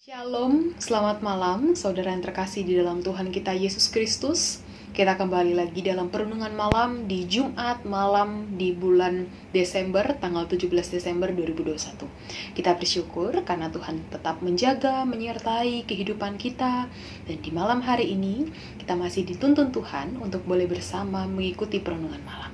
Shalom, selamat malam saudara yang terkasih di dalam Tuhan kita Yesus Kristus. Kita kembali lagi dalam perenungan malam di Jumat malam di bulan Desember, tanggal 17 Desember 2021. Kita bersyukur karena Tuhan tetap menjaga, menyertai kehidupan kita. Dan di malam hari ini, kita masih dituntun Tuhan untuk boleh bersama mengikuti perenungan malam.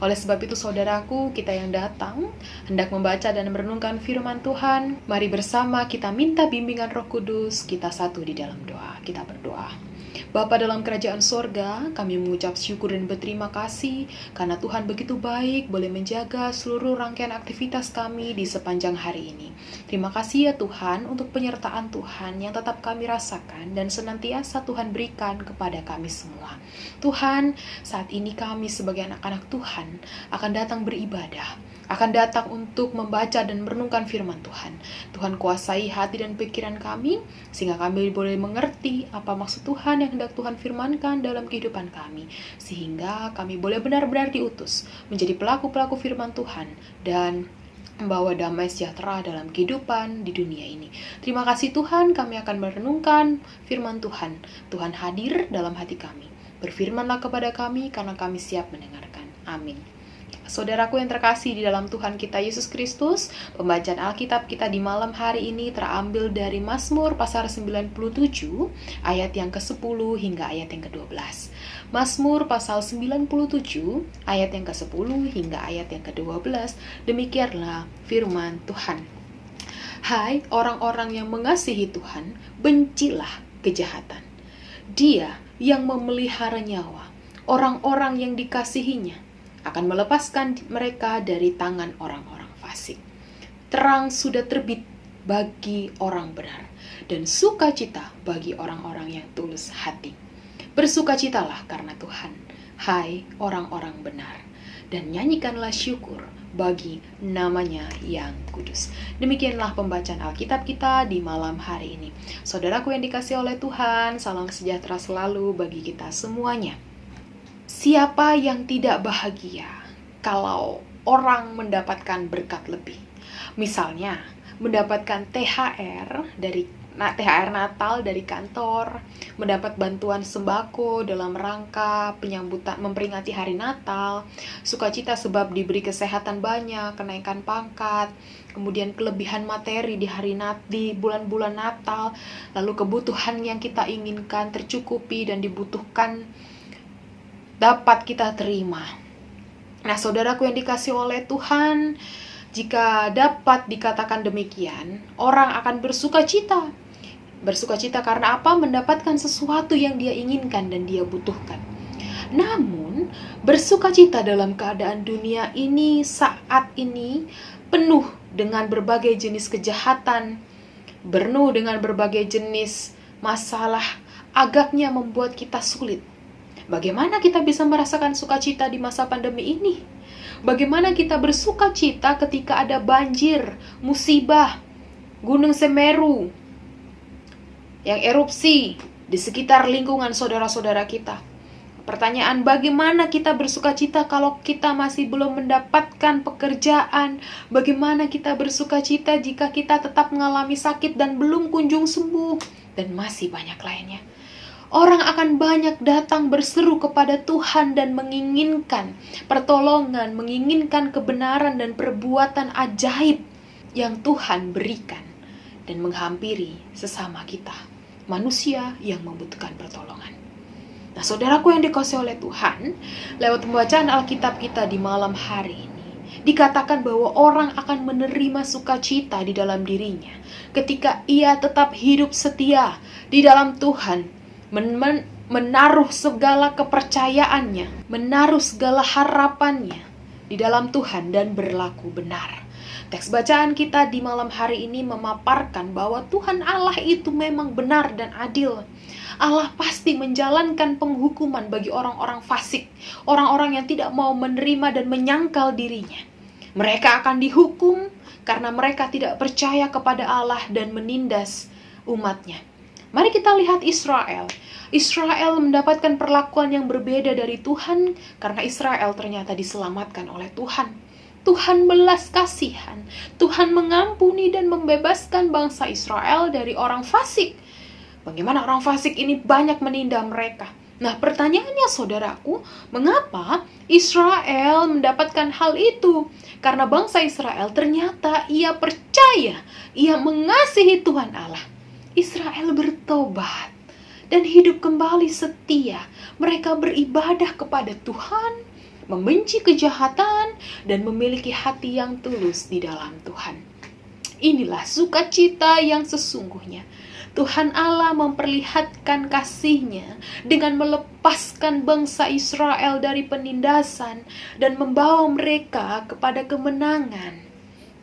Oleh sebab itu saudaraku, kita yang datang hendak membaca dan merenungkan firman Tuhan. Mari bersama kita minta bimbingan Roh Kudus, kita satu di dalam doa. Kita berdoa. Bapa dalam kerajaan sorga, kami mengucap syukur dan berterima kasih karena Tuhan begitu baik boleh menjaga seluruh rangkaian aktivitas kami di sepanjang hari ini. Terima kasih ya Tuhan untuk penyertaan Tuhan yang tetap kami rasakan dan senantiasa Tuhan berikan kepada kami semua. Tuhan, saat ini kami sebagai anak-anak Tuhan akan datang beribadah, akan datang untuk membaca dan merenungkan firman Tuhan. Tuhan kuasai hati dan pikiran kami, sehingga kami boleh mengerti apa maksud Tuhan yang hendak Tuhan firmankan dalam kehidupan kami. Sehingga kami boleh benar-benar diutus menjadi pelaku-pelaku firman Tuhan dan membawa damai sejahtera dalam kehidupan di dunia ini. Terima kasih Tuhan, kami akan merenungkan firman Tuhan. Tuhan hadir dalam hati kami. Berfirmanlah kepada kami karena kami siap mendengarkan. Amin. Saudaraku yang terkasih di dalam Tuhan kita Yesus Kristus, pembacaan Alkitab kita di malam hari ini terambil dari Mazmur pasal 97 ayat yang ke-10 hingga ayat yang ke-12. Mazmur pasal 97 ayat yang ke-10 hingga ayat yang ke-12. Demikianlah firman Tuhan. Hai orang-orang yang mengasihi Tuhan, bencilah kejahatan. Dia yang memelihara nyawa orang-orang yang dikasihinya akan melepaskan mereka dari tangan orang-orang fasik. Terang sudah terbit bagi orang benar, dan sukacita bagi orang-orang yang tulus hati. Bersukacitalah karena Tuhan, hai orang-orang benar, dan nyanyikanlah syukur bagi namanya yang kudus. Demikianlah pembacaan Alkitab kita di malam hari ini. Saudaraku yang dikasihi oleh Tuhan, salam sejahtera selalu bagi kita semuanya. Siapa yang tidak bahagia kalau orang mendapatkan berkat lebih? Misalnya, mendapatkan THR Natal dari kantor, mendapat bantuan sembako dalam rangka penyambutan memperingati hari Natal, sukacita sebab diberi kesehatan banyak, kenaikan pangkat, kemudian kelebihan materi di bulan-bulan Natal, lalu kebutuhan yang kita inginkan tercukupi dan dibutuhkan dapat kita terima. Nah, saudaraku yang dikasihi oleh Tuhan, jika dapat dikatakan demikian, orang akan bersukacita. Bersukacita karena apa? Mendapatkan sesuatu yang dia inginkan dan dia butuhkan. Namun, bersukacita dalam keadaan dunia ini saat ini penuh dengan berbagai jenis kejahatan, penuh dengan berbagai jenis masalah, agaknya membuat kita sulit. Bagaimana kita bisa merasakan sukacita di masa pandemi ini? Bagaimana kita bersukacita ketika ada banjir, musibah, Gunung Semeru yang erupsi di sekitar lingkungan saudara-saudara kita? Pertanyaan, bagaimana kita bersukacita kalau kita masih belum mendapatkan pekerjaan? Bagaimana kita bersukacita jika kita tetap mengalami sakit dan belum kunjung sembuh? Dan masih banyak lainnya. Orang akan banyak datang berseru kepada Tuhan dan menginginkan pertolongan, menginginkan kebenaran dan perbuatan ajaib yang Tuhan berikan dan menghampiri sesama kita, manusia yang membutuhkan pertolongan. Nah, saudaraku yang dikasihi oleh Tuhan, lewat pembacaan Alkitab kita di malam hari ini, dikatakan bahwa orang akan menerima sukacita di dalam dirinya ketika ia tetap hidup setia di dalam Tuhan, menaruh segala kepercayaannya, menaruh segala harapannya di dalam Tuhan dan berlaku benar. Teks bacaan kita di malam hari ini memaparkan bahwa Tuhan Allah itu memang benar dan adil. Allah pasti menjalankan penghukuman bagi orang-orang fasik, orang-orang yang tidak mau menerima dan menyangkal dirinya. Mereka akan dihukum karena mereka tidak percaya kepada Allah dan menindas umatnya. Mari kita lihat Israel. Israel mendapatkan perlakuan yang berbeda dari Tuhan karena Israel ternyata diselamatkan oleh Tuhan. Tuhan belas kasihan. Tuhan mengampuni dan membebaskan bangsa Israel dari orang fasik. Bagaimana orang fasik ini banyak menindas mereka? Nah, pertanyaannya saudaraku, mengapa Israel mendapatkan hal itu? Karena bangsa Israel ternyata ia percaya, ia mengasihi Tuhan Allah. Israel bertobat dan hidup kembali setia. Mereka beribadah kepada Tuhan, membenci kejahatan, dan memiliki hati yang tulus di dalam Tuhan. Inilah sukacita yang sesungguhnya. Tuhan Allah memperlihatkan kasih-Nya dengan melepaskan bangsa Israel dari penindasan dan membawa mereka kepada kemenangan.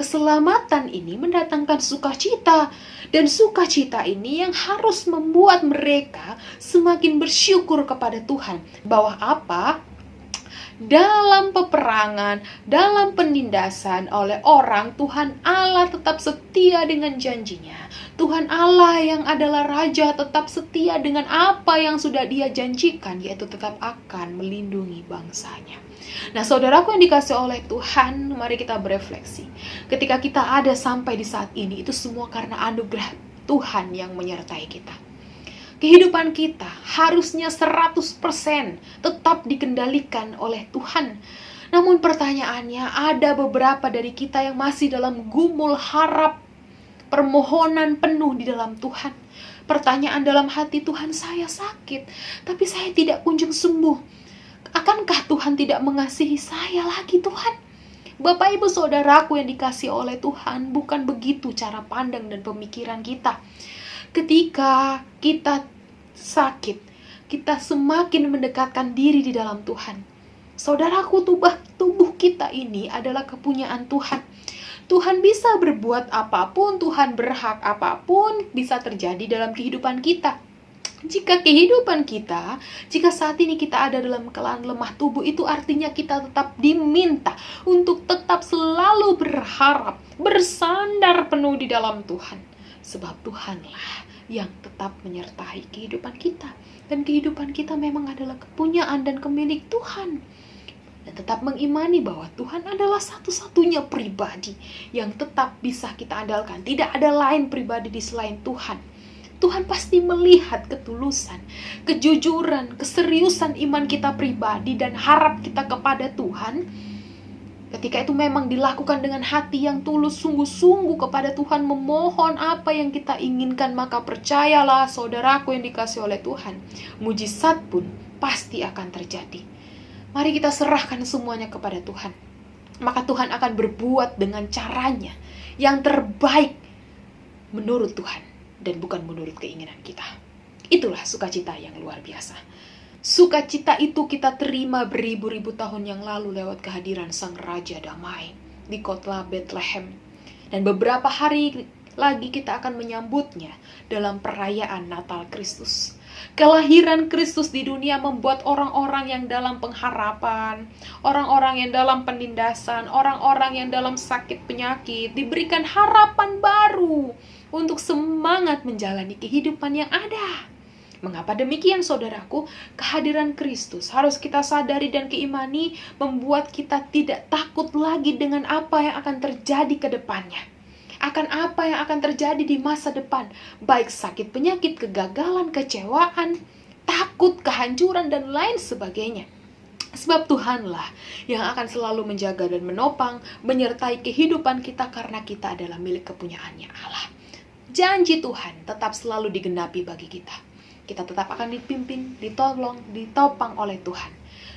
Keselamatan ini mendatangkan sukacita, dan sukacita ini yang harus membuat mereka semakin bersyukur kepada Tuhan. Bahwa apa? Dalam peperangan, dalam penindasan oleh orang, Tuhan Allah tetap setia dengan janjinya. Tuhan Allah yang adalah Raja tetap setia dengan apa yang sudah Dia janjikan, yaitu tetap akan melindungi bangsanya. Nah, saudaraku yang dikasih oleh Tuhan, mari kita berefleksi. Ketika kita ada sampai di saat ini, itu semua karena anugerah Tuhan yang menyertai kita. Kehidupan kita harusnya 100% tetap dikendalikan oleh Tuhan. Namun pertanyaannya, ada beberapa dari kita yang masih dalam gumul harap, permohonan penuh di dalam Tuhan. Pertanyaan dalam hati, Tuhan, saya sakit, tapi saya tidak kunjung sembuh. Akankah Tuhan tidak mengasihi saya lagi, Tuhan? Bapak, Ibu, Saudaraku yang dikasihi oleh Tuhan, bukan begitu cara pandang dan pemikiran kita. Ketika kita sakit, kita semakin mendekatkan diri di dalam Tuhan. Saudaraku, tubuh kita ini adalah kepunyaan Tuhan. Tuhan bisa berbuat apapun, Tuhan berhak apapun bisa terjadi dalam kehidupan kita. Jika kehidupan kita, jika saat ini kita ada dalam keadaan lemah tubuh, itu artinya kita tetap diminta untuk tetap selalu berharap, bersandar penuh di dalam Tuhan. Sebab Tuhanlah yang tetap menyertai kehidupan kita. Dan kehidupan kita memang adalah kepunyaan dan kemilik Tuhan. Dan tetap mengimani bahwa Tuhan adalah satu-satunya pribadi yang tetap bisa kita andalkan. Tidak ada lain pribadi di selain Tuhan. Tuhan pasti melihat ketulusan, kejujuran, keseriusan iman kita pribadi dan harap kita kepada Tuhan. Ketika itu memang dilakukan dengan hati yang tulus, sungguh-sungguh kepada Tuhan, memohon apa yang kita inginkan, maka percayalah saudaraku yang dikasihi oleh Tuhan, mujizat pun pasti akan terjadi. Mari kita serahkan semuanya kepada Tuhan. Maka Tuhan akan berbuat dengan caranya yang terbaik menurut Tuhan dan bukan menurut keinginan kita. Itulah sukacita yang luar biasa. Sukacita itu kita terima beribu-ribu tahun yang lalu lewat kehadiran Sang Raja Damai di kota Bethlehem. Dan beberapa hari lagi kita akan menyambutnya dalam perayaan Natal Kristus. Kelahiran Kristus di dunia membuat orang-orang yang dalam pengharapan, orang-orang yang dalam penindasan, orang-orang yang dalam sakit penyakit diberikan harapan baru untuk semangat menjalani kehidupan yang ada. Mengapa demikian, saudaraku? Kehadiran Kristus harus kita sadari dan keimani, membuat kita tidak takut lagi dengan apa yang akan terjadi ke depannya. Akan apa yang akan terjadi di masa depan, baik sakit penyakit, kegagalan, kecewaan, takut, kehancuran, dan lain sebagainya. Sebab Tuhanlah yang akan selalu menjaga dan menopang, menyertai kehidupan kita karena kita adalah milik kepunyaannya Allah. Janji Tuhan tetap selalu digenapi bagi kita. Kita tetap akan dipimpin, ditolong, ditopang oleh Tuhan.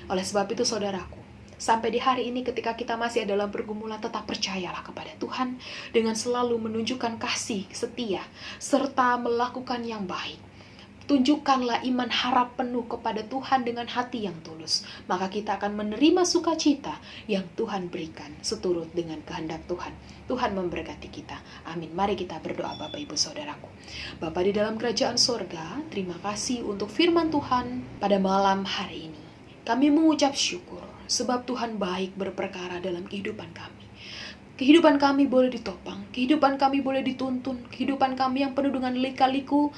Oleh sebab itu saudaraku, sampai di hari ini ketika kita masih dalam pergumulan, tetap percayalah kepada Tuhan dengan selalu menunjukkan kasih setia serta melakukan yang baik. Tunjukkanlah iman harap penuh kepada Tuhan dengan hati yang tulus. Maka kita akan menerima sukacita yang Tuhan berikan seturut dengan kehendak Tuhan. Tuhan memberkati kita. Amin. Mari kita berdoa Bapak Ibu Saudaraku. Bapa di dalam kerajaan sorga, terima kasih untuk firman Tuhan pada malam hari ini. Kami mengucap syukur sebab Tuhan baik berperkara dalam kehidupan kami. Kehidupan kami boleh ditopang, kehidupan kami boleh dituntun, kehidupan kami yang penuh dengan lika-liku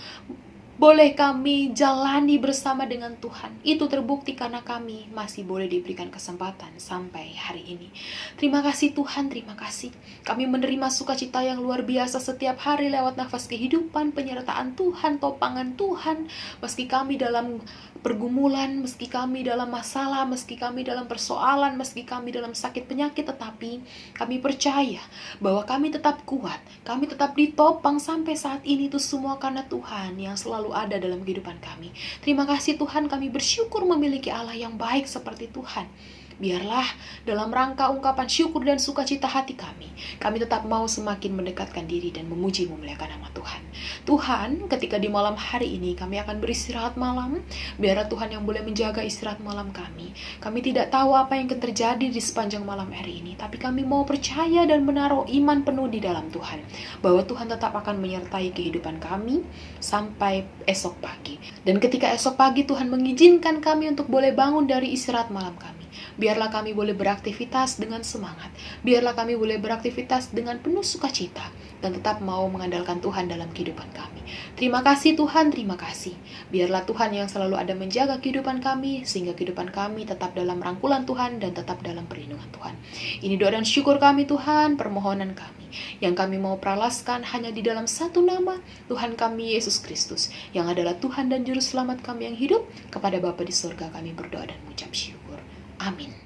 boleh kami jalani bersama dengan Tuhan. Itu terbukti karena kami masih boleh diberikan kesempatan sampai hari ini. Terima kasih Tuhan, terima kasih. Kami menerima sukacita yang luar biasa setiap hari lewat nafas kehidupan, penyertaan Tuhan, topangan Tuhan. Meski kami dalam pergumulan, meski kami dalam masalah, meski kami dalam persoalan, meski kami dalam sakit penyakit, tetapi kami percaya bahwa kami tetap kuat, kami tetap ditopang sampai saat ini. Itu semua karena Tuhan yang selalu ada dalam kehidupan kami. Terima kasih Tuhan, kami bersyukur memiliki Allah yang baik seperti Tuhan. Biarlah dalam rangka ungkapan syukur dan sukacita hati kami tetap mau semakin mendekatkan diri dan memuji memuliakan nama Tuhan. Tuhan, ketika di malam hari ini kami akan beristirahat malam, biarlah Tuhan yang boleh menjaga istirahat malam kami. Kami tidak tahu apa yang akan terjadi di sepanjang malam hari ini, tapi kami mau percaya dan menaruh iman penuh di dalam Tuhan, bahwa Tuhan tetap akan menyertai kehidupan kami sampai esok pagi. Dan ketika esok pagi Tuhan mengizinkan kami untuk boleh bangun dari istirahat malam kami, biarlah kami boleh beraktivitas dengan semangat. Biarlah kami boleh beraktivitas dengan penuh sukacita dan tetap mau mengandalkan Tuhan dalam kehidupan kami. Terima kasih Tuhan, terima kasih. Biarlah Tuhan yang selalu ada menjaga kehidupan kami, sehingga kehidupan kami tetap dalam rangkulan Tuhan dan tetap dalam perlindungan Tuhan. Ini doa dan syukur kami Tuhan, permohonan kami, yang kami mau peralaskan hanya di dalam satu nama, Tuhan kami Yesus Kristus, yang adalah Tuhan dan Juru Selamat kami yang hidup. Kepada Bapa di surga kami berdoa dan mengucap syukur. Amin.